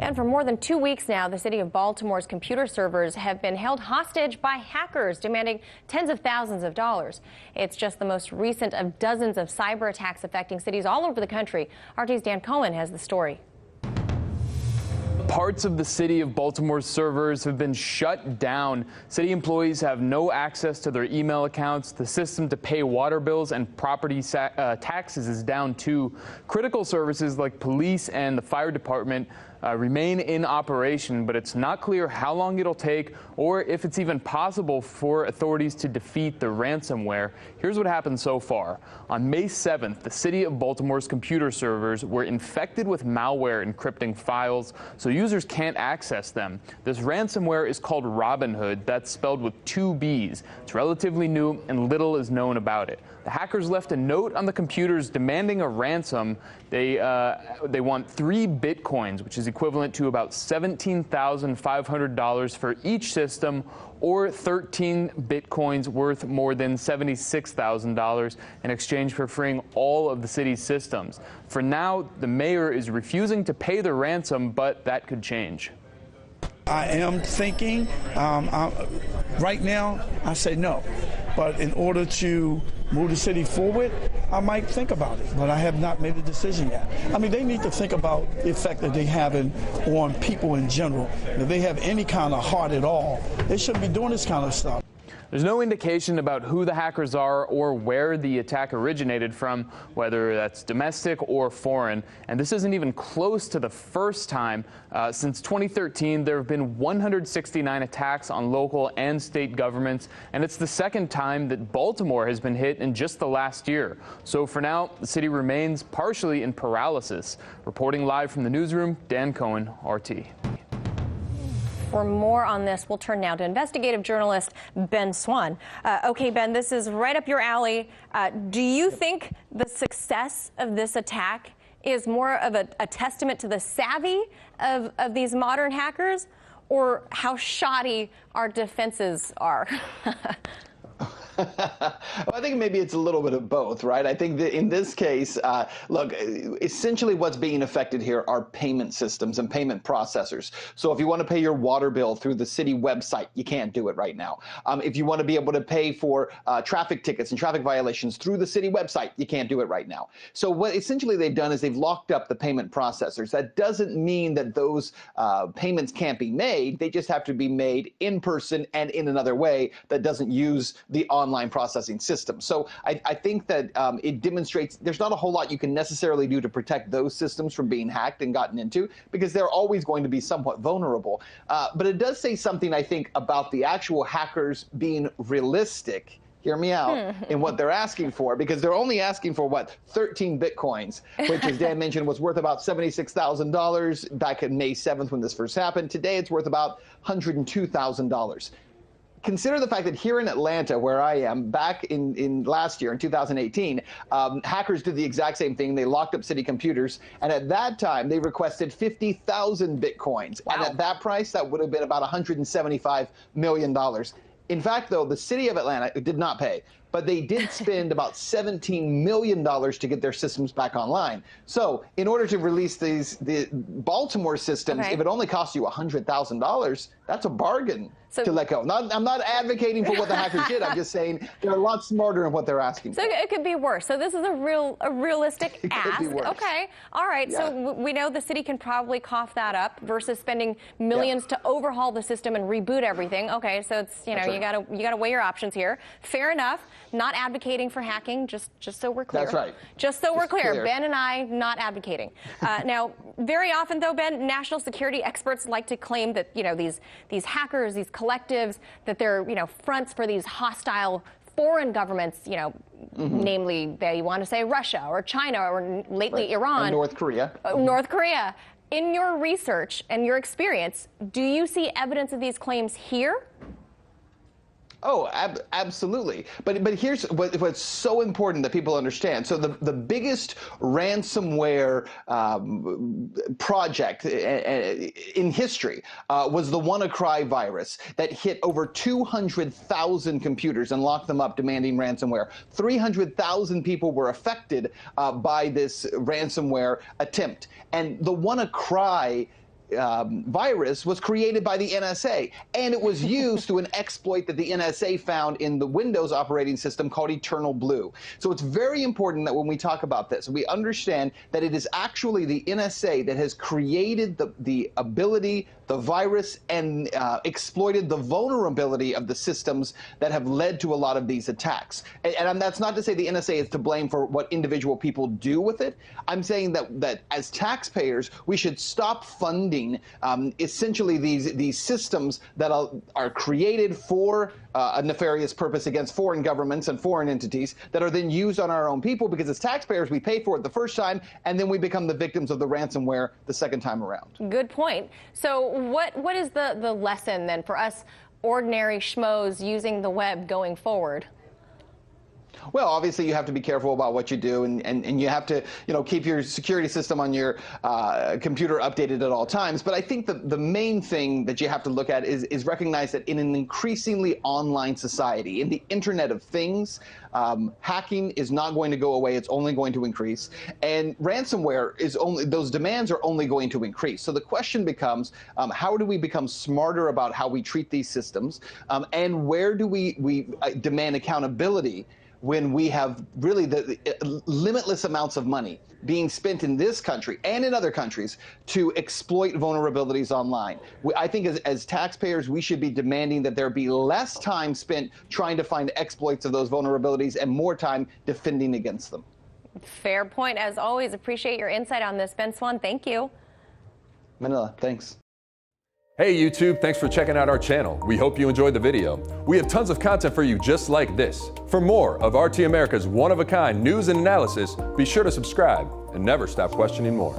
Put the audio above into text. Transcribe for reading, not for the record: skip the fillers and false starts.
And for more than 2 weeks now, the city of Baltimore's computer servers have been held hostage by hackers demanding tens of thousands of dollars. It's just the most recent of dozens of cyber attacks affecting cities all over the country. RT's Dan Cohen has the story. Parts of the city of Baltimore's servers have been shut down. City employees have no access to their email accounts. The system to pay water bills and property taxes is down too. Critical services like police and the fire department remain in operation, but it's not clear how long it'll take or if it's even possible for authorities to defeat the ransomware. Here's what happened so far. On May 7th, the city of Baltimore's computer servers were infected with malware encrypting files, so users can't access them. This ransomware is called RobbinHood. That's spelled with 2 B's. It's relatively new and little is known about it. The hackers left a note on the computers demanding a ransom. They want 3 bitcoins, which is equivalent to about $17,500 for each system, or 13 bitcoins worth more than $76,000 in exchange for freeing all of the city's systems. For now, the mayor is refusing to pay the ransom, but that could change. I am thinking, right now, I say no. But in order to move the city forward, I might think about it. But I have not made a decision yet. I mean, they need to think about the effect that they're having on people in general. If they have any kind of heart at all, they shouldn't be doing this kind of stuff. There's no indication about who the hackers are or where the attack originated from, whether that's domestic or foreign. And this isn't even close to the first time. Since 2013, there have been 169 attacks on local and state governments, and it's the second time that Baltimore has been hit in just the last year. So for now, the city remains partially in paralysis. Reporting live from the newsroom, Dan Cohen, RT. For more on this, we'll turn now to investigative journalist Ben Swann. Okay, Ben, this is right up your alley. Do you think the success of this attack is more of a testament to the savvy of these modern hackers, or how shoddy our defenses are? Well, I think maybe it's a little bit of both, right? I think that in this case, look, essentially what's being affected here are payment systems and payment processors. So if you want to pay your water bill through the city website, you can't do it right now. If you want to be able to pay for traffic tickets and traffic violations through the city website, you can't do it right now. So what essentially they've done is they've locked up the payment processors. That doesn't mean that those payments can't be made. They just have to be made in person and in another way that doesn't use the online processing system. So I think that it demonstrates there's not a whole lot you can necessarily do to protect those systems from being hacked and gotten into, because they're always going to be somewhat vulnerable. But it does say something, I think, about the actual hackers being realistic. Hear me out in what they're asking for, because they're only asking for, what, 13 bitcoins, which, as Dan mentioned, was worth about $76,000 back in May 7th when this first happened. Today, it's worth about $102,000. Consider the fact that here in Atlanta, where I am, back in last year, in 2018, hackers did the exact same thing. They locked up city computers, and at that time, they requested 50,000 bitcoins. Wow. And at that price, that would have been about $175 million. In fact, though, the city of Atlanta did not pay, but they did spend about $17 million to get their systems back online. So in order to release the Baltimore systems, if it only costs you $100,000, that's a bargain to let go. I'm not advocating for what the hackers did. I'm just saying they're a lot smarter in what they're asking for. So it could be worse. So this is a realistic ask. Could be worse. Okay. All right. Yeah. So we know the city can probably cough that up versus spending millions to overhaul the system and reboot everything. Okay. So it's, you know, you gotta weigh your options here. Fair enough. Not advocating for hacking, just so we're clear. That's right. Just so we're clear. Ben and I not advocating. Now, very often though, Ben, national security experts like to claim that, you know, these hackers, these collectives, that they're, you know, fronts for these hostile foreign governments, you know, namely they want to say Russia or China or lately Iran. And North Korea. North Korea. In your research and your experience, do you see evidence of these claims here? Oh, absolutely. But here's what's so important that people understand. So the biggest ransomware project in history was the WannaCry virus that hit over 200,000 computers and locked them up, demanding ransomware. 300,000 people were affected by this ransomware attempt. And the WannaCry virus was created by the NSA, and it was used to an exploit that the NSA found in the Windows operating system called Eternal Blue. So it's very important that when we talk about this, we understand that it is actually the NSA that has created the ability, the virus, and exploited the vulnerability of the systems that have led to a lot of these attacks. And that's not to say the NSA is to blame for what individual people do with it. I'm saying that as taxpayers, we should stop funding essentially these systems that are created for a nefarious purpose against foreign governments and foreign entities that are then used on our own people, because as taxpayers, we pay for it the first time, and then we become the victims of the ransomware the second time around. Good point. So what is the lesson then for us ordinary schmoes using the web going forward? Well, obviously, you have to be careful about what you do, and you have to, keep your security system on your computer updated at all times. But I think the main thing that you have to look at is recognize that in an increasingly online society, in the Internet of Things, hacking is not going to go away. It's only going to increase. And ransomware those demands are only going to increase. So the question becomes, how do we become smarter about how we treat these systems? And where do we demand accountability when we have really the limitless amounts of money being spent in this country and in other countries to exploit vulnerabilities online? I think as taxpayers, we should be demanding that there be less time spent trying to find exploits of those vulnerabilities and more time defending against them. Fair point. As always, appreciate your insight on this. Ben Swann, thank you. Manila, thanks. Hey YouTube, thanks for checking out our channel. We hope you enjoyed the video. We have tons of content for you just like this. For more of RT America's one-of-a-kind news and analysis, be sure to subscribe and never stop questioning more.